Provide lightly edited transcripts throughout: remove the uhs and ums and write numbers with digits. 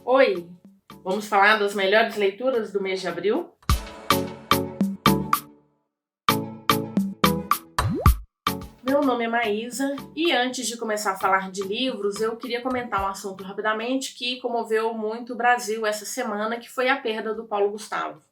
Oi, vamos falar das melhores leituras do mês de abril? Meu nome é Maísa e antes de começar a falar de livros, eu queria comentar um assunto rapidamente que comoveu muito o Brasil essa semana, que foi a perda do Paulo Gustavo.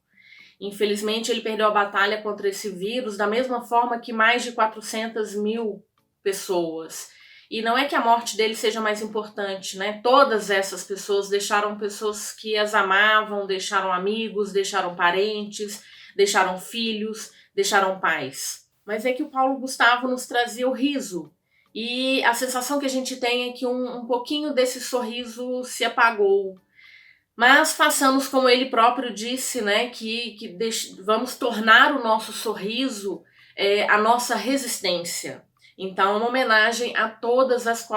Infelizmente, ele perdeu a batalha contra esse vírus da mesma forma que mais de 400 mil pessoas. E não é que a morte dele seja mais importante, né? Todas essas pessoas deixaram pessoas que as amavam, deixaram amigos, deixaram parentes, deixaram filhos, deixaram pais. Mas é que o Paulo Gustavo nos trazia o riso. E a sensação que a gente tem é que um pouquinho desse sorriso se apagou. Mas façamos como ele próprio disse, né, vamos tornar o nosso sorriso a nossa resistência. Então, uma homenagem a todas as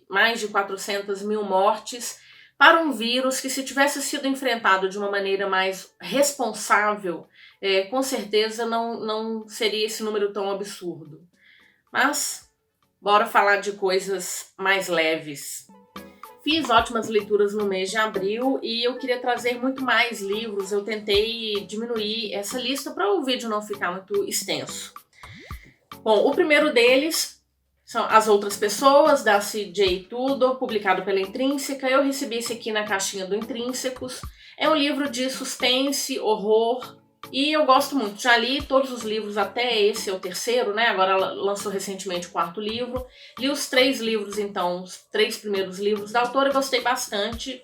mais de 400 mil mortes para um vírus que, se tivesse sido enfrentado de uma maneira mais responsável, com certeza não seria esse número tão absurdo. Mas, bora falar de coisas mais leves. Fiz ótimas leituras no mês de abril e eu queria trazer muito mais livros. Eu tentei diminuir essa lista para o vídeo não ficar muito extenso. Bom, o primeiro deles são As Outras Pessoas, da C.J. Tudor, publicado pela Intrínseca. Eu recebi esse aqui na caixinha do Intrínsecos. É um livro de suspense, horror, e eu gosto muito. Já li todos os livros até esse, é o terceiro, né? Agora lançou recentemente o quarto livro. Li os 3 livros, então, os 3 primeiros livros da autora e gostei bastante.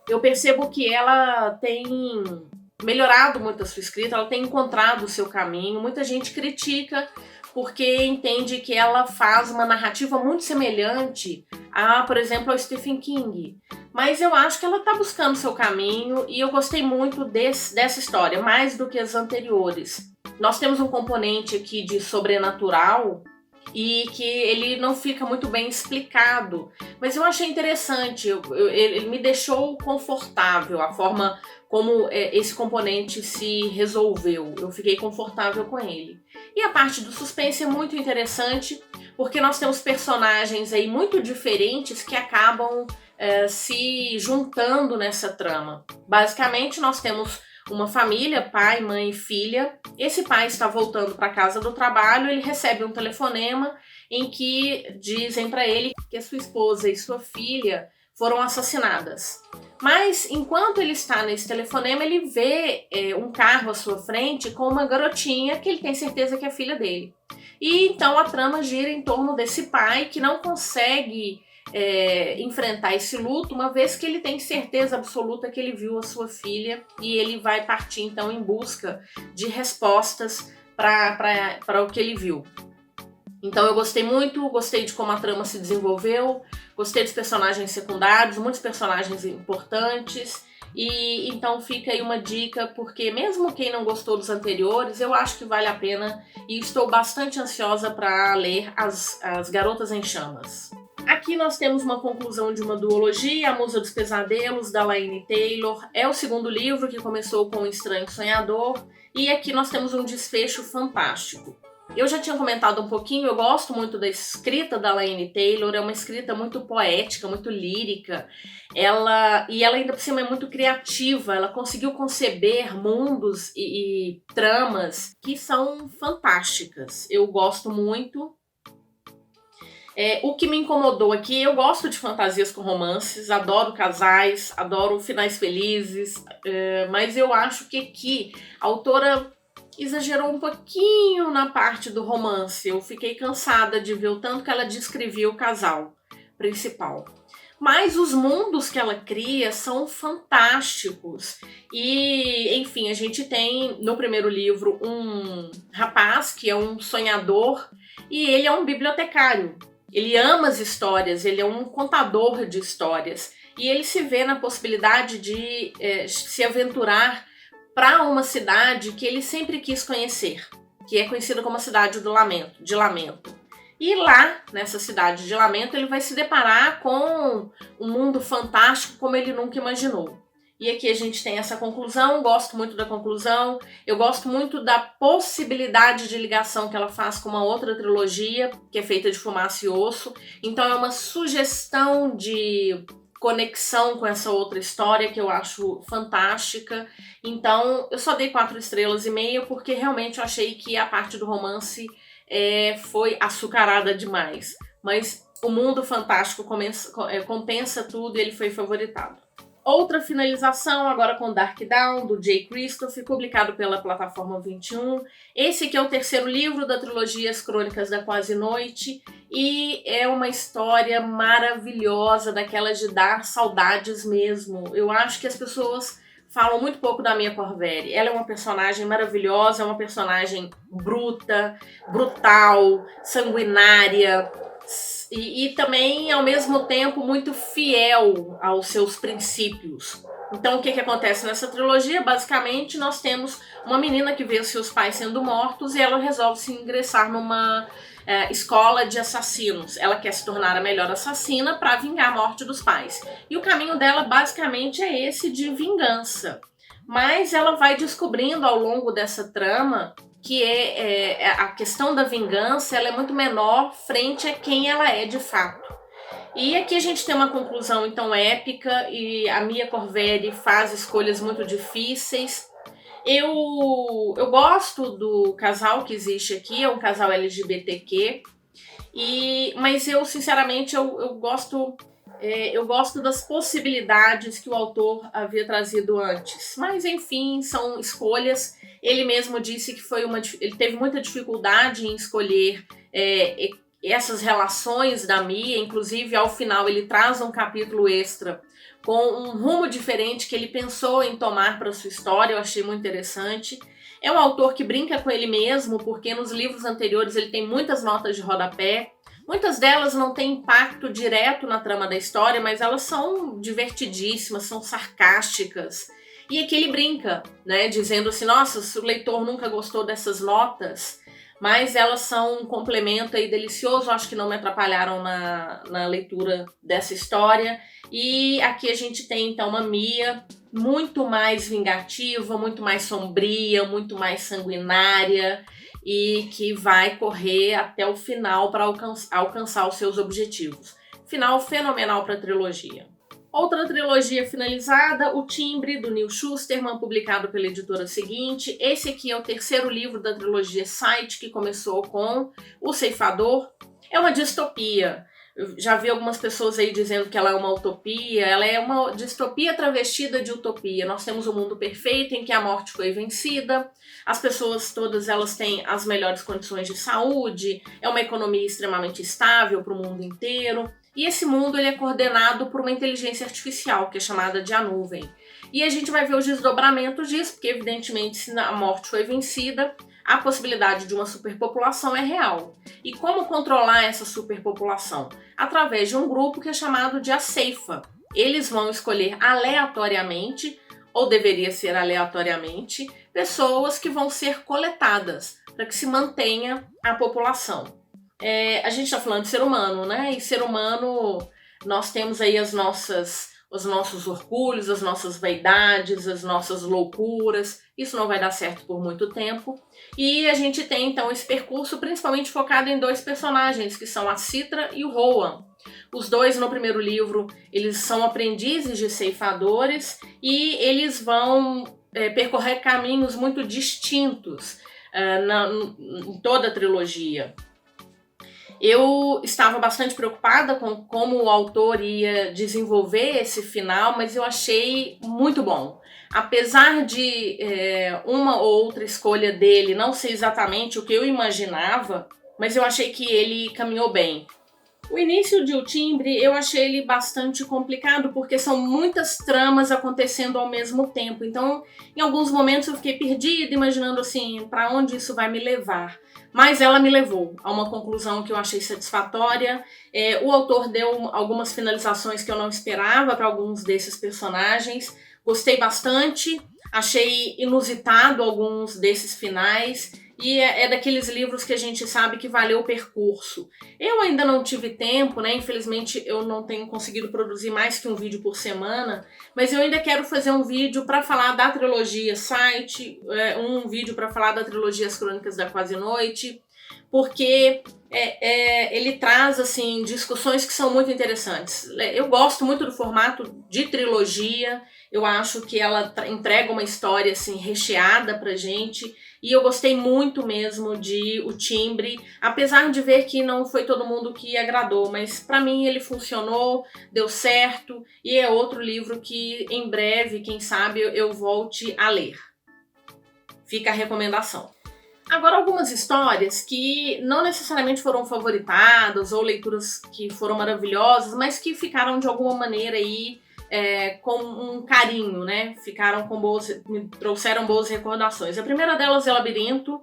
Eu percebo que ela tem melhorado muito a sua escrita, ela tem encontrado o seu caminho. Muita gente critica porque entende que ela faz uma narrativa muito semelhante a, por exemplo, ao Stephen King. Mas eu acho que ela está buscando seu caminho e eu gostei muito dessa história, mais do que as anteriores. Nós temos um componente aqui de sobrenatural e que ele não fica muito bem explicado, mas eu achei interessante, ele me deixou confortável a forma como esse componente se resolveu. Eu fiquei confortável com ele. E a parte do suspense é muito interessante, porque nós temos personagens aí muito diferentes que acabam se juntando nessa trama. Basicamente, nós temos uma família, pai, mãe e filha. Esse pai está voltando para casa do trabalho, ele recebe um telefonema em que dizem para ele que a sua esposa e sua filha foram assassinadas. Mas enquanto ele está nesse telefonema, ele vê um carro à sua frente com uma garotinha que ele tem certeza que é filha dele. E então a trama gira em torno desse pai que não consegue enfrentar esse luto, uma vez que ele tem certeza absoluta que ele viu a sua filha e ele vai partir então em busca de respostas para o que ele viu. Então eu gostei muito, gostei de como a trama se desenvolveu, gostei dos personagens secundários, muitos personagens importantes, e então fica aí uma dica, porque mesmo quem não gostou dos anteriores, eu acho que vale a pena e estou bastante ansiosa para ler As Garotas em Chamas. Aqui nós temos uma conclusão de uma duologia, A Musa dos Pesadelos, da Laini Taylor. É o segundo livro, que começou com O Estranho Sonhador, e aqui nós temos um desfecho fantástico. Eu já tinha comentado um pouquinho, eu gosto muito da escrita da Laini Taylor, é uma escrita muito poética, muito lírica, e ela ainda por cima é muito criativa, ela conseguiu conceber mundos e tramas que são fantásticas. Eu gosto muito. O que me incomodou aqui, eu gosto de fantasias com romances, adoro casais, adoro finais felizes, mas eu acho que aqui a autora exagerou um pouquinho na parte do romance. Eu fiquei cansada de ver o tanto que ela descrevia o casal principal. Mas os mundos que ela cria são fantásticos. E, enfim, a gente tem no primeiro livro um rapaz que é um sonhador e ele é um bibliotecário. Ele ama as histórias, ele é um contador de histórias. E ele se vê na possibilidade de se aventurar para uma cidade que ele sempre quis conhecer, que é conhecida como a Cidade de Lamento. E lá, nessa cidade de Lamento, ele vai se deparar com um mundo fantástico como ele nunca imaginou. E aqui a gente tem essa conclusão, gosto muito da conclusão, eu gosto muito da possibilidade de ligação que ela faz com uma outra trilogia, que é feita de Fumaça e Osso. Então é uma sugestão de conexão com essa outra história que eu acho fantástica. Então eu só dei 4,5 estrelas porque realmente eu achei que a parte do romance foi açucarada demais. Mas o Mundo Fantástico compensa tudo e ele foi favoritado. Outra finalização agora com Dark Dawn, do Jay Kristoff, publicado pela Plataforma 21. Esse aqui é o terceiro livro da trilogia As Crônicas da Quase Noite e é uma história maravilhosa, daquelas de dar saudades mesmo. Eu acho que as pessoas falam muito pouco da Mia Corveri. Ela é uma personagem maravilhosa, é uma personagem bruta, brutal, sanguinária, e também, ao mesmo tempo, muito fiel aos seus princípios. Então, o que acontece nessa trilogia? Basicamente, nós temos uma menina que vê seus pais sendo mortos e ela resolve se ingressar numa escola de assassinos. Ela quer se tornar a melhor assassina para vingar a morte dos pais. E o caminho dela, basicamente, é esse de vingança. Mas ela vai descobrindo ao longo dessa trama que a questão da vingança ela é muito menor frente a quem ela é de fato. E aqui a gente tem uma conclusão então épica e a Mia Corveri faz escolhas muito difíceis. Eu gosto do casal que existe aqui, é um casal LGBTQ, mas eu sinceramente eu gosto das possibilidades que o autor havia trazido antes. Mas enfim, são escolhas. Ele mesmo disse que ele teve muita dificuldade em escolher essas relações da Mia. Inclusive, ao final, ele traz um capítulo extra com um rumo diferente que ele pensou em tomar para sua história. Eu achei muito interessante. É um autor que brinca com ele mesmo, porque nos livros anteriores ele tem muitas notas de rodapé. Muitas delas não têm impacto direto na trama da história, mas elas são divertidíssimas, são sarcásticas. E aqui ele brinca, né, dizendo assim, nossa, se o leitor nunca gostou dessas notas, mas elas são um complemento aí delicioso, acho que não me atrapalharam na leitura dessa história. E aqui a gente tem então uma Mia muito mais vingativa, muito mais sombria, muito mais sanguinária, e que vai correr até o final para alcançar os seus objetivos. Final fenomenal para a trilogia. Outra trilogia finalizada, O Timbre, do Neil Shusterman, publicado pela editora seguinte. Esse aqui é o terceiro livro da trilogia Sight, que começou com O Ceifador. É uma distopia. Eu já vi algumas pessoas aí dizendo que ela é uma utopia. Ela é uma distopia travestida de utopia. Nós temos um mundo perfeito em que a morte foi vencida. As pessoas todas elas têm as melhores condições de saúde. É uma economia extremamente estável para o mundo inteiro. E esse mundo ele é coordenado por uma inteligência artificial, que é chamada de A Nuvem. E a gente vai ver os desdobramentos disso, porque evidentemente se a morte foi vencida, a possibilidade de uma superpopulação é real. E como controlar essa superpopulação? Através de um grupo que é chamado de A Ceifa. Eles vão escolher aleatoriamente, ou deveria ser aleatoriamente, pessoas que vão ser coletadas para que se mantenha a população. A gente está falando de ser humano, né? E ser humano, nós temos aí os nossos orgulhos, as nossas vaidades, as nossas loucuras. Isso não vai dar certo por muito tempo. E a gente tem então esse percurso principalmente focado em dois personagens, que são a Citra e o Rohan. Os dois no primeiro livro, eles são aprendizes de ceifadores e eles vão percorrer caminhos muito distintos em toda a trilogia. Eu estava bastante preocupada com como o autor ia desenvolver esse final, mas eu achei muito bom. Apesar de uma ou outra escolha dele não ser exatamente o que eu imaginava, mas eu achei que ele caminhou bem. O início de O Timbre eu achei ele bastante complicado, porque são muitas tramas acontecendo ao mesmo tempo. Então, em alguns momentos eu fiquei perdida, imaginando assim, para onde isso vai me levar. Mas ela me levou a uma conclusão que eu achei satisfatória. O autor deu algumas finalizações que eu não esperava para alguns desses personagens. Gostei bastante, achei inusitado alguns desses finais. E é daqueles livros que a gente sabe que valeu o percurso. Eu ainda não tive tempo, né? Infelizmente eu não tenho conseguido produzir mais que um vídeo por semana, mas eu ainda quero fazer um vídeo para falar da trilogia Sight, um vídeo para falar da trilogia As Crônicas da Quase Noite, porque ele traz assim discussões que são muito interessantes. Eu gosto muito do formato de trilogia, eu acho que ela entrega uma história assim recheada pra gente, e eu gostei muito mesmo de O Timbre, apesar de ver que não foi todo mundo que agradou, mas pra mim ele funcionou, deu certo, e é outro livro que em breve, quem sabe, eu volte a ler. Fica a recomendação. Agora, algumas histórias que não necessariamente foram favoritadas ou leituras que foram maravilhosas, mas que ficaram de alguma maneira aí com um carinho, né? Me trouxeram boas recordações. A primeira delas é Labirinto,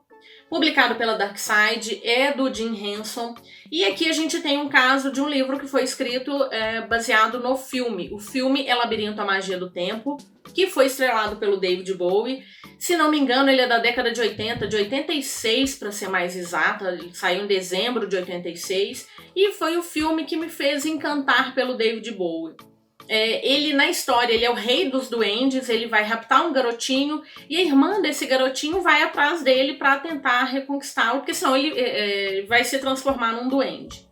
publicado pela Darkside, é do Jim Henson. E aqui a gente tem um caso de um livro que foi escrito baseado no filme. O filme é Labirinto, a Magia do Tempo, que foi estrelado pelo David Bowie. Se não me engano, ele é da década de 80, de 86 para ser mais exata, ele saiu em dezembro de 86, e foi o filme que me fez encantar pelo David Bowie. Ele, na história, ele é o rei dos duendes, ele vai raptar um garotinho, e a irmã desse garotinho vai atrás dele para tentar reconquistá-lo, porque senão ele vai se transformar num duende.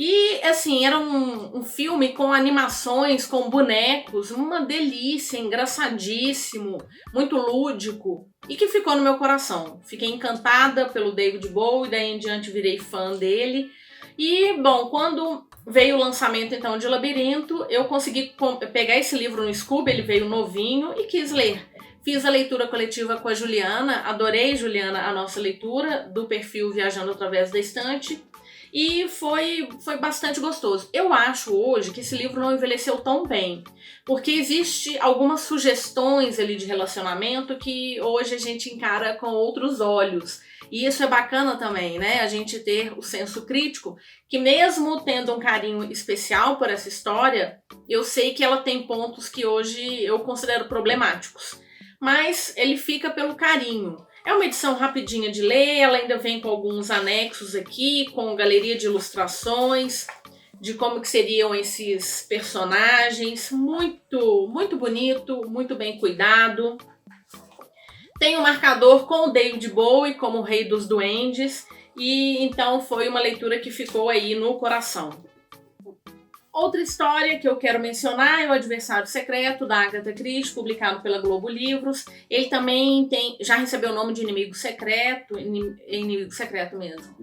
E, assim, era um filme com animações, com bonecos, uma delícia, engraçadíssimo, muito lúdico, e que ficou no meu coração. Fiquei encantada pelo David Bowie, daí em diante virei fã dele. E, bom, quando veio o lançamento, então, de Labirinto, eu consegui pegar esse livro no Scooby, ele veio novinho, e quis ler. Fiz a leitura coletiva com a Juliana, adorei, Juliana, a nossa leitura do perfil Viajando Através da Estante, e foi bastante gostoso. Eu acho hoje que esse livro não envelheceu tão bem, porque existe algumas sugestões ali de relacionamento que hoje a gente encara com outros olhos. E isso é bacana também, né? A gente ter o senso crítico, que mesmo tendo um carinho especial por essa história, eu sei que ela tem pontos que hoje eu considero problemáticos. Mas ele fica pelo carinho. É uma edição rapidinha de ler, ela ainda vem com alguns anexos aqui, com galeria de ilustrações, de como que seriam esses personagens, muito, muito bonito, muito bem cuidado. Tem um marcador com o David Bowie como o rei dos duendes, e então foi uma leitura que ficou aí no coração. Outra história que eu quero mencionar é O Adversário Secreto, da Agatha Christie, publicado pela Globo Livros. Ele também já recebeu o nome de Inimigo Secreto, Inimigo Secreto mesmo.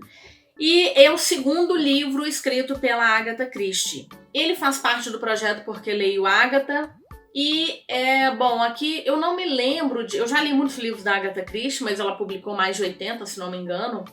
E é o segundo livro escrito pela Agatha Christie. Ele faz parte do projeto Porque Leio Agatha. E, bom, aqui eu não me lembro eu já li muitos livros da Agatha Christie, mas ela publicou mais de 80, se não me engano.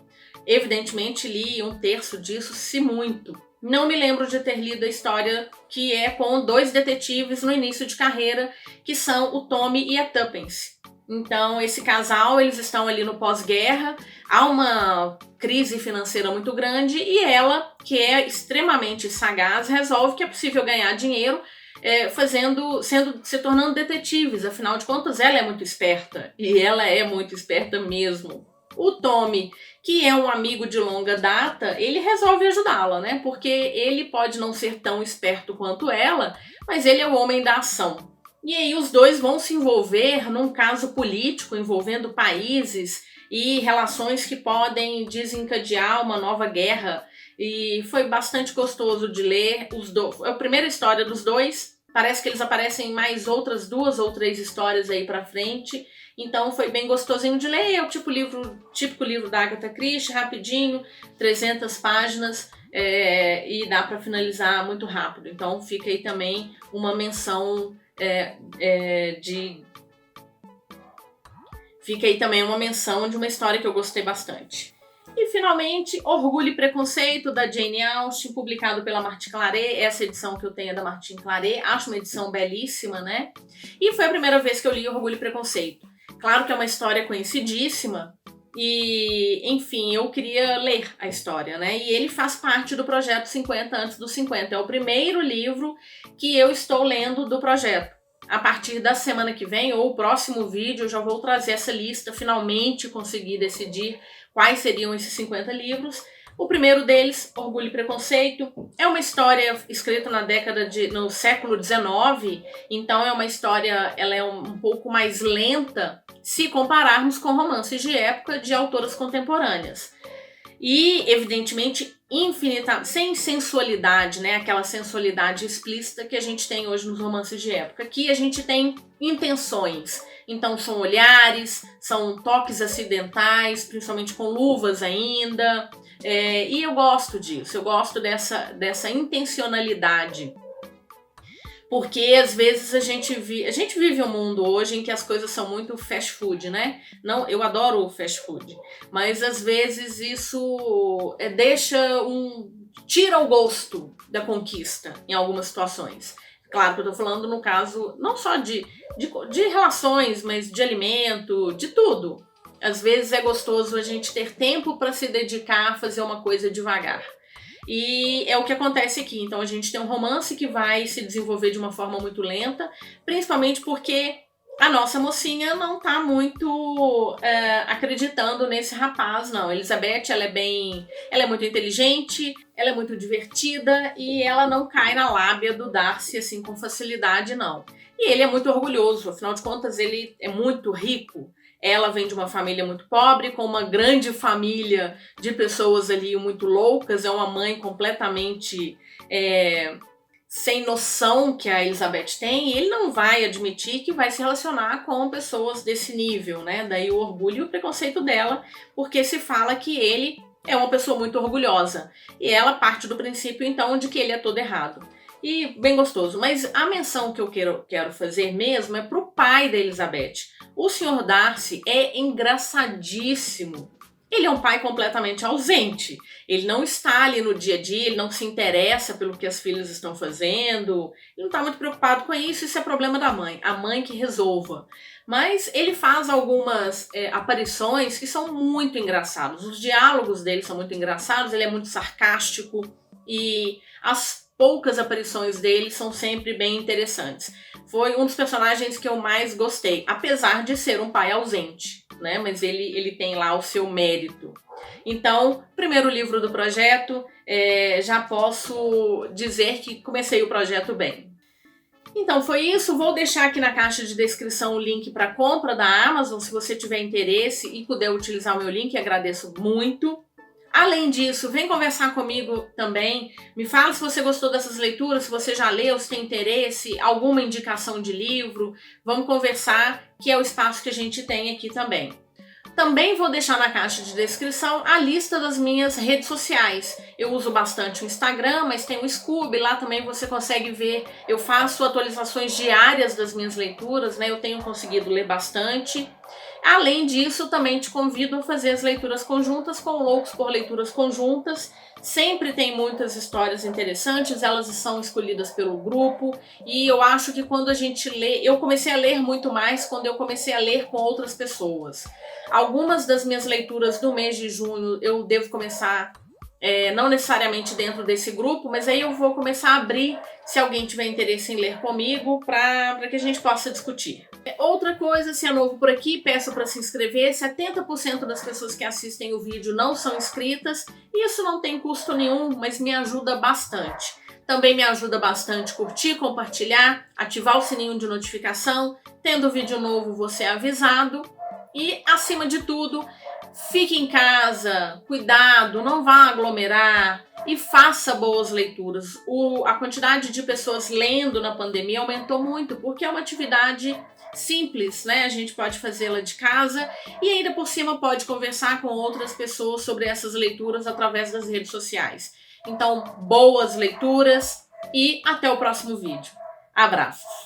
Evidentemente li um terço disso, se muito. Não me lembro de ter lido a história que é com dois detetives no início de carreira, que são o Tommy e a Tuppence. Então, esse casal, eles estão ali no pós-guerra, há uma crise financeira muito grande, e ela, que é extremamente sagaz, resolve que é possível ganhar dinheiro se tornando detetives. Afinal de contas, ela é muito esperta, e ela é muito esperta mesmo. O Tommy, que é um amigo de longa data, ele resolve ajudá-la, né? Porque ele pode não ser tão esperto quanto ela, mas ele é o homem da ação. E aí os dois vão se envolver num caso político envolvendo países e relações que podem desencadear uma nova guerra. E foi bastante gostoso de ler. É a primeira história dos dois. Parece que eles aparecem em mais outras 2 ou 3 histórias aí pra frente. Então foi bem gostosinho de ler. É o típico livro da Agatha Christie, rapidinho, 300 páginas, e dá para finalizar muito rápido. Então fica aí também uma menção de uma história que eu gostei bastante. E finalmente, Orgulho e Preconceito, da Jane Austen, publicado pela Martin Claret. Essa edição que eu tenho é da Martin Claret, acho uma edição belíssima, né? E foi a primeira vez que eu li Orgulho e Preconceito. Claro que é uma história conhecidíssima e, enfim, eu queria ler a história, né? E ele faz parte do projeto 50 Antes dos 50. É o primeiro livro que eu estou lendo do projeto. A partir da semana que vem, ou o próximo vídeo, eu já vou trazer essa lista, finalmente consegui decidir quais seriam esses 50 livros. O primeiro deles, Orgulho e Preconceito, é uma história escrita no século XIX, então é uma história, ela é um pouco mais lenta se compararmos com romances de época de autoras contemporâneas. E, evidentemente, sem sensualidade, né? Aquela sensualidade explícita que a gente tem hoje nos romances de época. Aqui a gente tem intenções. Então são olhares, são toques acidentais, principalmente com luvas ainda. E eu gosto disso, eu gosto dessa intencionalidade. Porque às vezes a gente vive um mundo hoje em que as coisas são muito fast food, né? Não, eu adoro o fast food, mas às vezes isso tira o gosto da conquista em algumas situações. Claro que eu tô falando no caso não só de relações, mas de alimento, de tudo. Às vezes é gostoso a gente ter tempo para se dedicar a fazer uma coisa devagar. E é o que acontece aqui. Então a gente tem um romance que vai se desenvolver de uma forma muito lenta, principalmente porque a nossa mocinha não tá muito acreditando nesse rapaz, não. Elizabeth, ela é muito inteligente, ela é muito divertida e ela não cai na lábia do Darcy assim com facilidade, não. E ele é muito orgulhoso, afinal de contas ele é muito rico. Ela vem de uma família muito pobre, com uma grande família de pessoas ali muito loucas. É uma mãe completamente sem noção que a Elizabeth tem. E ele não vai admitir que vai se relacionar com pessoas desse nível, né? Daí o orgulho e o preconceito dela, porque se fala que ele é uma pessoa muito orgulhosa. E ela parte do princípio, então, de que ele é todo errado. E bem gostoso. Mas a menção que eu quero fazer mesmo é pro pai da Elizabeth. O Sr. Darcy é engraçadíssimo. Ele é um pai completamente ausente. Ele não está ali no dia a dia, ele não se interessa pelo que as filhas estão fazendo. Ele não está muito preocupado com isso é problema da mãe. A mãe que resolva. Mas ele faz algumas aparições que são muito engraçados. Os diálogos dele são muito engraçados, ele é muito sarcástico e as poucas aparições dele são sempre bem interessantes. Foi um dos personagens que eu mais gostei, apesar de ser um pai ausente, né? Mas ele tem lá o seu mérito. Então, primeiro livro do projeto, já posso dizer que comecei o projeto bem. Então foi isso, vou deixar aqui na caixa de descrição o link para compra da Amazon, se você tiver interesse e puder utilizar o meu link, agradeço muito. Além disso, vem conversar comigo também, me fala se você gostou dessas leituras, se você já leu, se tem interesse, alguma indicação de livro, vamos conversar, que é o espaço que a gente tem aqui também. Também vou deixar na caixa de descrição a lista das minhas redes sociais. Eu uso bastante o Instagram, mas tem o Scoob, lá também você consegue ver, eu faço atualizações diárias das minhas leituras, né? Eu tenho conseguido ler bastante. Além disso, também te convido a fazer as leituras conjuntas com Loucos por Leituras Conjuntas. Sempre tem muitas histórias interessantes, elas são escolhidas pelo grupo e eu acho que quando a gente lê, eu comecei a ler muito mais quando eu comecei a ler com outras pessoas. Algumas das minhas leituras do mês de junho eu devo começar não necessariamente dentro desse grupo, mas aí eu vou começar a abrir se alguém tiver interesse em ler comigo para que a gente possa discutir. Outra coisa, se é novo por aqui, peço para se inscrever. 70% das pessoas que assistem o vídeo não são inscritas. Isso não tem custo nenhum, mas me ajuda bastante. Também me ajuda bastante curtir, compartilhar, ativar o sininho de notificação. Tendo vídeo novo, você é avisado. E, acima de tudo, fique em casa, cuidado, não vá aglomerar e faça boas leituras. A quantidade de pessoas lendo na pandemia aumentou muito, porque é uma atividade simples, né? A gente pode fazê-la de casa e ainda por cima pode conversar com outras pessoas sobre essas leituras através das redes sociais. Então, boas leituras e até o próximo vídeo. Abraços!